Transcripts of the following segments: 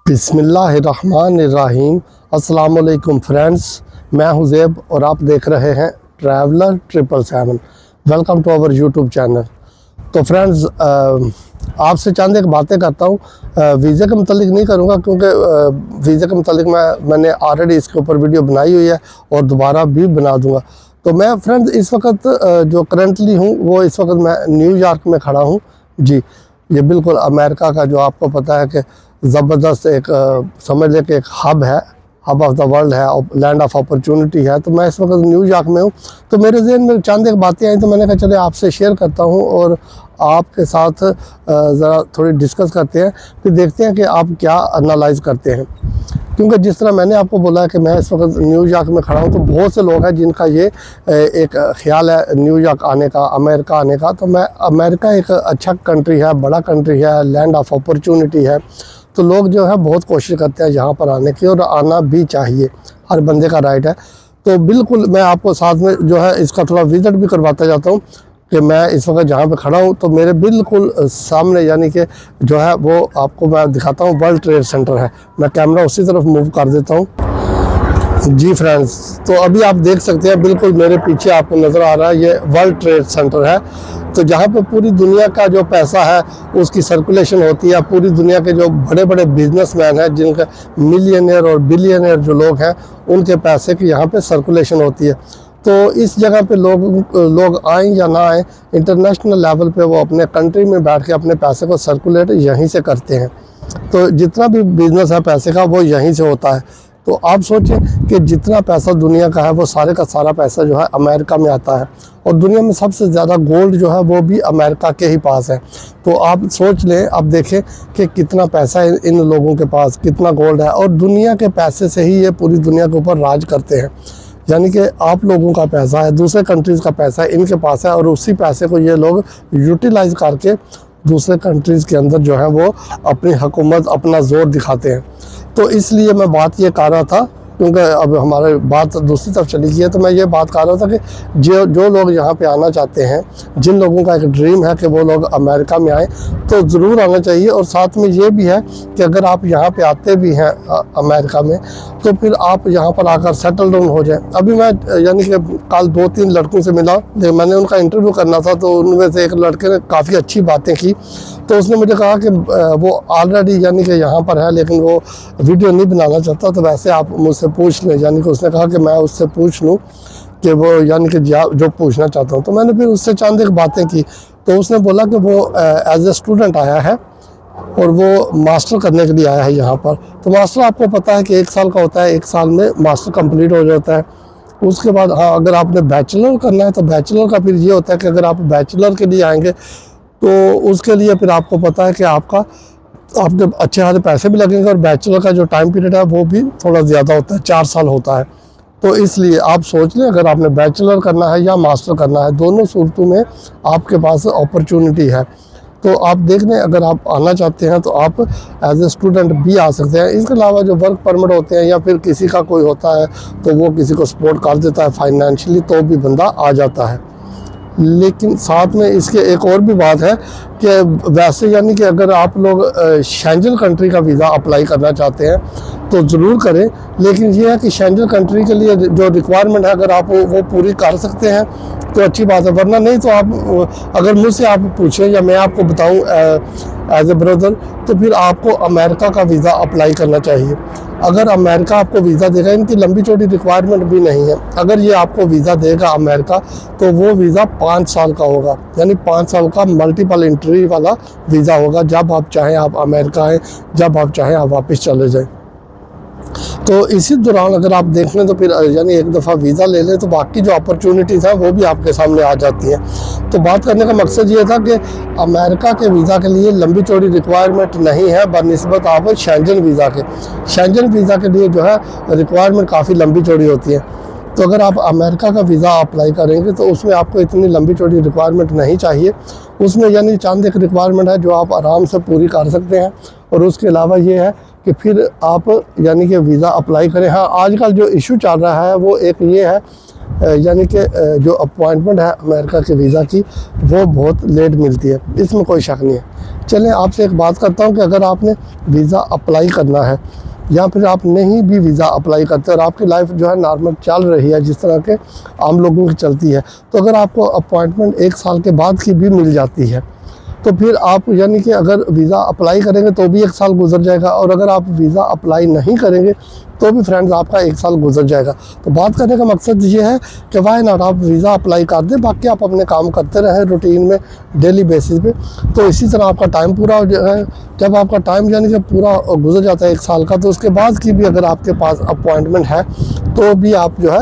बिस्मिल्लाहिर्रहमानिर्रहीम। अस्सलाम वालेकुम फ्रेंड्स, मैं हूं ज़ेब और आप देख रहे हैं traveller 777। Welcome to our YouTube channel. तो फ्रेंड्स, आपसे चंद एक बातें करता हूं। वीज़े के मतलब नहीं करूंगा क्योंकि वीज़े के मतलब मैंने ऑलरेडी इसके ऊपर वीडियो बनाई हुई है और दोबारा भी बना दूंगा। तो मैं फ्रेंड्स इस वक्त जो करंटली हूँ वो इस वक्त मैं न्यूयॉर्क में खड़ा हूँ। जी, ये बिल्कुल अमेरिका का जो आपको पता है कि ज़बरदस्त एक समझ लें कि एक हब है, हब ऑफ द वर्ल्ड है, लैंड ऑफ अपॉर्चुनिटी है। तो मैं इस वक्त न्यूयॉर्क में हूँ। तो मेरे जहन में चंद एक बातें आई तो मैंने कहा चले आपसे शेयर करता हूँ और आपके साथ ज़रा थोड़ी डिस्कस करते हैं, फिर देखते हैं कि आप क्या एनालाइज करते हैं। क्योंकि जिस तरह मैंने आपको बोला कि मैं इस वक्त न्यूयॉर्क में खड़ा हूँ, तो बहुत से लोग हैं जिनका ये एक ख्याल है न्यूयॉर्क आने का, अमेरिका आने का। तो मैं अमेरिका एक अच्छा कंट्री है, बड़ा कंट्री है, लैंड ऑफ अपॉर्चुनिटी है। तो लोग जो है बहुत कोशिश करते हैं यहाँ पर आने की और आना भी चाहिए, हर बंदे का राइट है। तो बिल्कुल मैं आपको साथ में जो है इसका थोड़ा विज़िट भी करवाता जाता हूँ कि मैं इस वक्त जहाँ पे खड़ा हूँ तो मेरे बिल्कुल सामने यानी कि जो है वो आपको मैं दिखाता हूँ, वर्ल्ड ट्रेड सेंटर है। मैं कैमरा उसी तरफ मूव कर देता हूँ। जी फ्रेंड्स, तो अभी आप देख सकते हैं बिल्कुल मेरे पीछे आपको नज़र आ रहा है ये वर्ल्ड ट्रेड सेंटर है। तो जहाँ पे पूरी दुनिया का जो पैसा है उसकी सर्कुलेशन होती है, पूरी दुनिया के जो बड़े बड़े बिजनेसमैन हैं, जिनका मिलियनियर और बिलियनियर जो लोग हैं, उनके पैसे की यहाँ पे सर्कुलेशन होती है। तो इस जगह पे लोग आएँ या ना आएँ, इंटरनेशनल लेवल पे वो अपने कंट्री में बैठ के अपने पैसे को सर्कुलेट यहीं से करते हैं। तो जितना भी बिज़नेस है पैसे का वो यहीं से होता है। तो आप सोचें कि जितना पैसा दुनिया का है वो सारे का सारा पैसा जो है अमेरिका में आता है, और दुनिया में सबसे ज़्यादा गोल्ड जो है वो भी अमेरिका के ही पास है। तो आप सोच लें, आप देखें कि कितना पैसा है इन लोगों के पास, कितना गोल्ड है, और दुनिया के पैसे से ही ये पूरी दुनिया के ऊपर राज करते हैं। यानी कि आप लोगों का पैसा है, दूसरे कंट्रीज़ का पैसा है, इनके पास है, और उसी पैसे को ये लोग यूटिलाइज़ करके दूसरे कंट्रीज़ के अंदर जो है वो अपनी हुकूमत, अपना ज़ोर दिखाते हैं। तो इसलिए मैं बात ये कर रहा था, क्योंकि अब हमारी बात दूसरी तरफ चली गई है। तो मैं ये बात कर रहा था कि जो लोग यहाँ पे आना चाहते हैं, जिन लोगों का एक ड्रीम है कि वो लोग अमेरिका में आएँ, तो ज़रूर आना चाहिए। और साथ में ये भी है कि अगर आप यहाँ पे आते भी हैं अमेरिका में, तो फिर आप यहाँ पर आकर सेटल डाउन हो जाए। अभी मैं यानी कि कल 2-3 लड़कों से मिला, मैंने उनका इंटरव्यू करना था, तो उनमें से एक लड़के ने काफ़ी अच्छी बातें की। तो उसने मुझे कहा कि वो ऑलरेडी यानी कि यहाँ पर है, लेकिन वो वीडियो नहीं बनाना चाहता। तो वैसे आप मुझसे पूछ लें, यानी कि उसने कहा कि मैं उससे पूछ लूँ कि वो यानी कि जो पूछना चाहता हूँ। तो मैंने फिर उससे चंद एक बातें की। तो उसने बोला कि वो एज ए स्टूडेंट आया है और वो मास्टर करने के लिए आया है यहाँ पर। तो मास्टर आपको पता है कि 1 साल का होता है, 1 साल में मास्टर कंप्लीट हो जाता है। उसके बाद हाँ, अगर आपने बैचलर करना है तो बैचलर का फिर ये होता है कि अगर आप बैचलर के लिए आएंगे तो उसके लिए फिर आपको पता है कि आपके अच्छे खासे पैसे भी लगेंगे, और बैचलर का जो टाइम पीरियड है वो भी थोड़ा ज़्यादा होता है, 4 साल होता है। तो इसलिए आप सोच लें, अगर आपने बैचलर करना है या मास्टर करना है, दोनों सूरतों में आपके पास अपॉर्चुनिटी है। तो आप देख लें, अगर आप आना चाहते हैं तो आप एज ए स्टूडेंट भी आ सकते हैं। इसके अलावा जो वर्क परमिट होते हैं या फिर किसी का कोई होता है तो वो किसी को सपोर्ट कर देता है फाइनेंशियली, तो भी बंदा आ जाता है। लेकिन साथ में इसके एक और भी बात है कि वैसे यानी कि अगर आप लोग शेंजन कंट्री का वीज़ा अप्लाई करना चाहते हैं तो ज़रूर करें। लेकिन ये है कि शेंजन कंट्री के लिए जो रिक्वायरमेंट है, अगर आप वो पूरी कर सकते हैं तो अच्छी बात है, वरना नहीं तो आप अगर मुझसे आप पूछें या मैं आपको बताऊं एज ए ब्रदर, तो फिर आपको अमेरिका का वीज़ा अप्लाई करना चाहिए। अगर अमेरिका आपको वीज़ा देगा, इनकी लंबी चौड़ी रिक्वायरमेंट भी नहीं है, अगर ये आपको वीज़ा देगा अमेरिका, तो वो वीज़ा 5 साल का होगा, यानी 5 साल का मल्टीपल एंट्री वाला वीज़ा होगा। जब आप चाहें आप अमेरिका आएँ, जब आप चाहें आप वापस चले जाएँ। तो इसी दौरान अगर आप देख लें तो फिर यानी एक दफ़ा वीज़ा ले लें तो बाकी जो अपॉर्चुनिटीज़ हैं वो भी आपके सामने आ जाती हैं। तो बात करने का मकसद ये था कि अमेरिका के वीज़ा के लिए लंबी चौड़ी रिक्वायरमेंट नहीं है बनिस्बत आप शेंजन वीज़ा के। शेंजन वीज़ा के लिए जो है रिक्वायरमेंट काफ़ी लंबी चौड़ी होती है। तो अगर आप अमेरिका का वीज़ा अप्लाई करेंगे तो उसमें आपको इतनी लंबी चौड़ी रिक्वायरमेंट नहीं चाहिए। उसमें यानी चंद एक रिक्वायरमेंट है जो आप आराम से पूरी कर सकते हैं। और उसके अलावा ये है कि फिर आप यानी कि वीज़ा अप्लाई करें। हाँ, आजकल जो इशू चल रहा है वो एक ये है यानी कि जो अपॉइंटमेंट है अमेरिका के वीज़ा की वो बहुत लेट मिलती है, इसमें कोई शक नहीं है। चलें आपसे एक बात करता हूँ कि अगर आपने वीज़ा अप्लाई करना है या फिर आप नहीं भी वीज़ा अप्लाई करते और आपकी लाइफ जो है नॉर्मल चल रही है जिस तरह के आम लोगों की चलती है, तो अगर आपको अपॉइंटमेंट 1 साल के बाद की भी मिल जाती है तो फिर आप यानी कि अगर वीज़ा अप्लाई करेंगे तो भी 1 साल गुजर जाएगा, और अगर आप वीज़ा अप्लाई नहीं करेंगे तो भी फ्रेंड्स आपका 1 साल गुजर जाएगा। तो बात करने का मकसद ये है कि वाई नॉट आप वीज़ा अप्लाई कर दें, बाकी आप अपने काम करते रहें रूटीन में डेली बेसिस पे। तो इसी तरह आपका टाइम पूरा हो जाए। जब आपका टाइम यानी कि पूरा गुजर जाता है 1 साल का, तो उसके बाद की भी अगर आपके पास अपॉइंटमेंट है तो भी आप जो है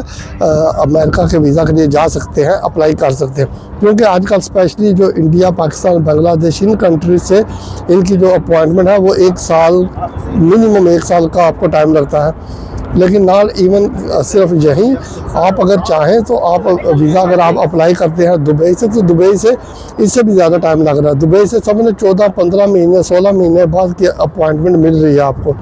अमेरिका के वीज़ा के लिए जा सकते हैं, अप्लाई कर सकते हैं। क्योंकि आजकल स्पेशली जो India, Pakistan, Bangladesh in country से इनकी जो अपॉइंटमेंट है वो 1 साल मिनिमम 1 साल का आपको टाइम लगता है। लेकिन नॉट इवन सिर्फ यहीं, आप अगर चाहें तो आप वीज़ा अगर आप अप्लाई करते हैं दुबई से, तो दुबई से इससे भी ज़्यादा टाइम लग रहा है। दुबई से समझ लें 14-15 महीने 16 महीने बाद की अपॉइंटमेंट मिल रही है आपको।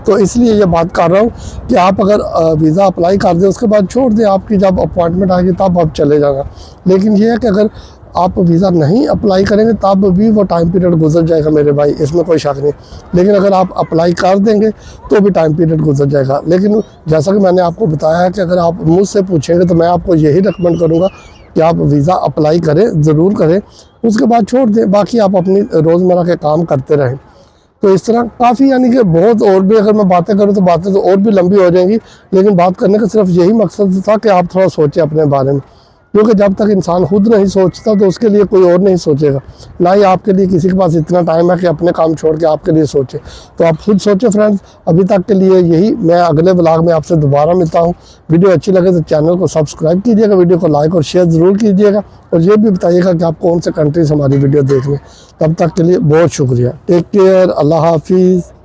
तो इसलिए ये बात कर रहा हूँ कि आप अगर वीज़ा अप्लाई कर दें उसके बाद छोड़ दें, आपकी जब अपॉइंटमेंट आएगी तब आप चले जाना। लेकिन ये है कि अगर आप वीज़ा नहीं अप्लाई करेंगे तब भी वो टाइम पीरियड गुजर जाएगा मेरे भाई, इसमें कोई शक नहीं। लेकिन अगर आप अप्लाई कर देंगे तो भी टाइम पीरियड गुजर जाएगा। लेकिन जैसा कि मैंने आपको बताया है कि अगर आप मुझसे पूछेंगे तो मैं आपको यही रिकमेंड करूँगा कि आप वीज़ा अप्लाई करें, ज़रूर करें, उसके बाद छोड़ दें, बाकी आप अपनी रोज़मर्रा के काम करते रहें। तो इस तरह काफ़ी यानी कि बहुत और भी अगर मैं बातें करूँ तो बातें तो और भी लंबी हो जाएंगी, लेकिन बात करने का सिर्फ यही मकसद था कि आप थोड़ा सोचें अपने बारे में। क्योंकि जब तक इंसान खुद नहीं सोचता तो उसके लिए कोई और नहीं सोचेगा, ना ही आपके लिए किसी के पास इतना टाइम है कि अपने काम छोड़ के आपके लिए सोचे। तो आप खुद सोचें फ्रेंड्स। अभी तक के लिए यही, मैं अगले व्लॉग में आपसे दोबारा मिलता हूँ। वीडियो अच्छी लगे तो चैनल को सब्सक्राइब कीजिएगा, वीडियो को लाइक और शेयर ज़रूर कीजिएगा, और ये भी बताइएगा कि आप कौन से कंट्री से हमारी वीडियो देख रहे हैं। तब तक के लिए बहुत शुक्रिया। टेक केयर, अल्लाह हाफिज़।